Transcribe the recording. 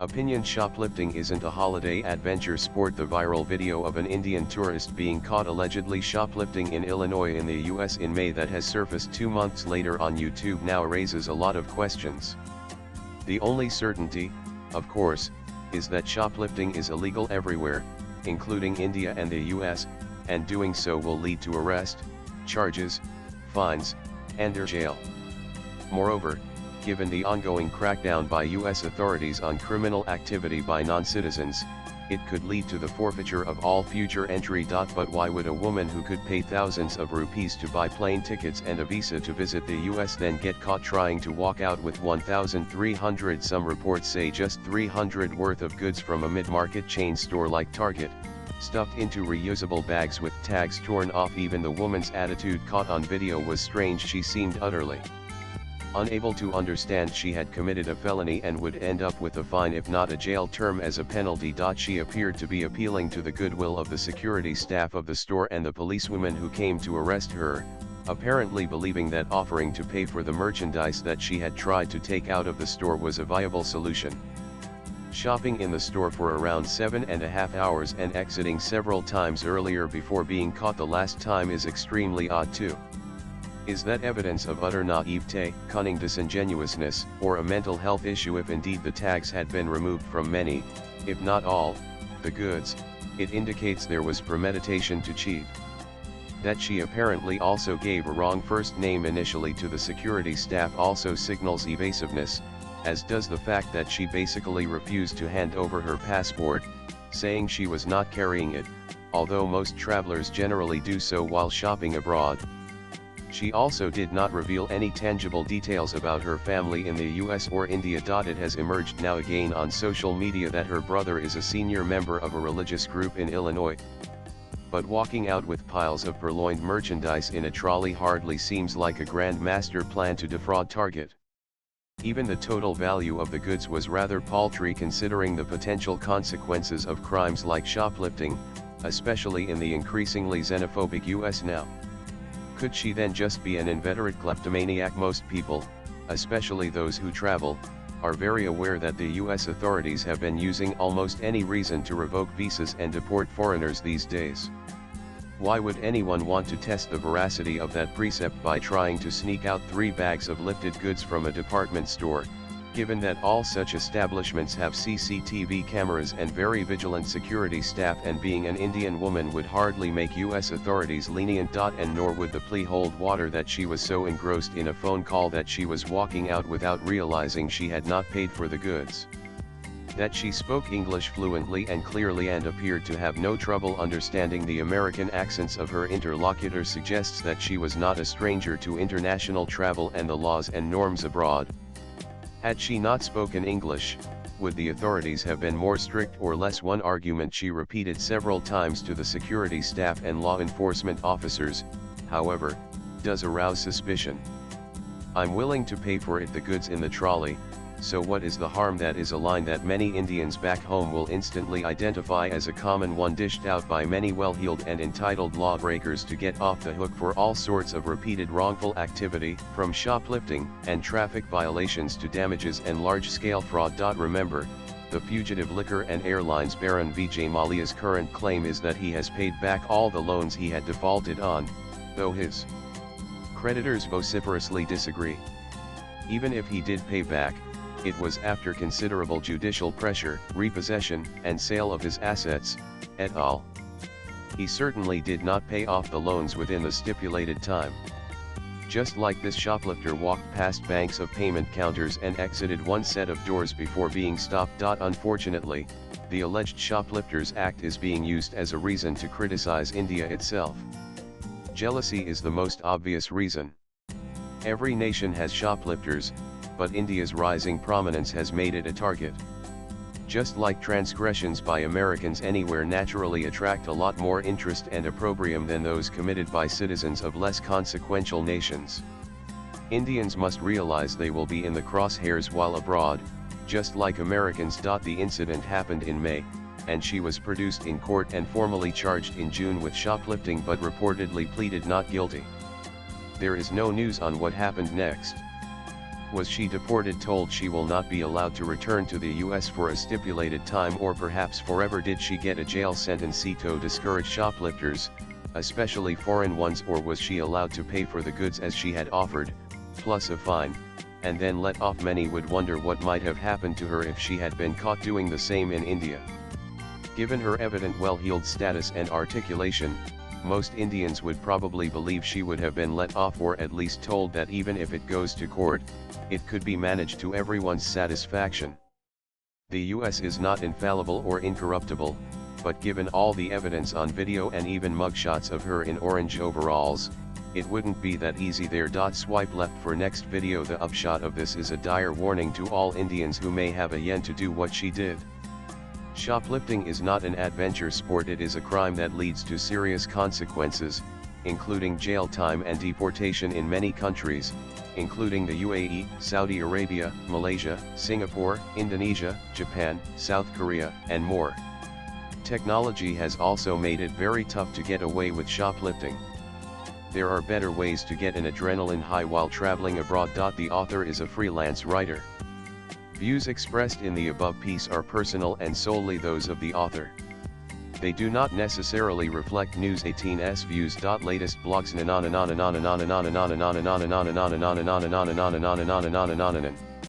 Opinion: shoplifting isn't a holiday adventure sport. The viral video of an Indian tourist being caught allegedly shoplifting in Illinois in the US in May that has surfaced 2 months later on YouTube now raises a lot of questions. The only certainty, of course, is that shoplifting is illegal everywhere, including India and the US, and doing so will lead to arrest, charges, fines, and/or jail. Moreover, given the ongoing crackdown by US authorities on criminal activity by non-citizens, it could lead to the forfeiture of all future entry. But why would a woman who could pay thousands of rupees to buy plane tickets and a visa to visit the US then get caught trying to walk out with 1,300? Some reports say just 300 worth of goods from a mid-market chain store like Target, stuffed into reusable bags with tags torn off. Even the woman's attitude caught on video was strange. She seemed utterly unable to understand she had committed a felony and would end up with a fine if not a jail term as a penalty. She appeared to be appealing to the goodwill of the security staff of the store and the policewomen who came to arrest her, apparently believing that offering to pay for the merchandise that she had tried to take out of the store was a viable solution. Shopping in the store for around 7.5 hours and exiting several times earlier before being caught the last time is extremely odd too. Is that evidence of utter naivete, cunning disingenuousness, or a mental health issue? If indeed the tags had been removed from many, if not all, the goods, it indicates there was premeditation to cheat. That she apparently also gave a wrong first name initially to the security staff also signals evasiveness, as does the fact that she basically refused to hand over her passport, saying she was not carrying it, although most travelers generally do so while shopping abroad. She also did not reveal any tangible details about her family in the US or India. It has emerged now again on social media that her brother is a senior member of a religious group in Illinois. But walking out with piles of purloined merchandise in a trolley hardly seems like a grand master plan to defraud Target. Even the total value of the goods was rather paltry considering the potential consequences of crimes like shoplifting, especially in the increasingly xenophobic US now. Could she then just be an inveterate kleptomaniac? Most people, especially those who travel, are very aware that the US authorities have been using almost any reason to revoke visas and deport foreigners these days. Why would anyone want to test the veracity of that precept by trying to sneak out 3 bags of lifted goods from a department store, given that all such establishments have CCTV cameras and very vigilant security staff, and being an Indian woman would hardly make US authorities lenient. And nor would the plea hold water that she was so engrossed in a phone call that she was walking out without realizing she had not paid for the goods. That she spoke English fluently and clearly and appeared to have no trouble understanding the American accents of her interlocutor suggests that she was not a stranger to international travel and the laws and norms abroad. Had she not spoken English, would the authorities have been more strict or less? One argument she repeated several times to the security staff and law enforcement officers, however, does arouse suspicion. "I'm willing to pay for it, the goods in the trolley, so what is the harm?" That is a line that many Indians back home will instantly identify as a common one dished out by many well-heeled and entitled lawbreakers to get off the hook for all sorts of repeated wrongful activity, from shoplifting and traffic violations to damages and large-scale fraud. Remember, the fugitive liquor and airlines baron Vijay Mallya's current claim is that he has paid back all the loans he had defaulted on, though his creditors vociferously disagree. Even if he did pay back, it was after considerable judicial pressure, repossession, and sale of his assets, et al. He certainly did not pay off the loans within the stipulated time. Just like this shoplifter walked past banks of payment counters and exited one set of doors before being stopped. Unfortunately, the alleged shoplifter's act is being used as a reason to criticize India itself. Jealousy is the most obvious reason. Every nation has shoplifters, but India's rising prominence has made it a target. Just like transgressions by Americans anywhere naturally attract a lot more interest and opprobrium than those committed by citizens of less consequential nations. Indians must realize they will be in the crosshairs while abroad, just like Americans. The incident happened in May, and she was produced in court and formally charged in June with shoplifting but reportedly pleaded not guilty. There is no news on what happened next. Was she deported, told she will not be allowed to return to the US for a stipulated time or perhaps forever? Did she get a jail sentence to discourage shoplifters, especially foreign ones, or was she allowed to pay for the goods as she had offered, plus a fine, and then let off? Many would wonder what might have happened to her if she had been caught doing the same in India. Given her evident well-heeled status and articulation, most Indians would probably believe she would have been let off, or at least told that even if it goes to court, it could be managed to everyone's satisfaction. The US is not infallible or incorruptible, but given all the evidence on video and even mugshots of her in orange overalls, it wouldn't be that easy there. Swipe left for next video. The upshot of this is a dire warning to all Indians who may have a yen to do what she did. Shoplifting is not an adventure sport. It is a crime that leads to serious consequences, including jail time and deportation in many countries, including the UAE, Saudi Arabia, Malaysia, Singapore, Indonesia, Japan, South Korea, and more. Technology has also made it very tough to get away with shoplifting. There are better ways to get an adrenaline high while traveling abroad. The author is a freelance writer. Views expressed in the above piece are personal and solely those of the author. They do not necessarily reflect News 18's views. Latest blogs.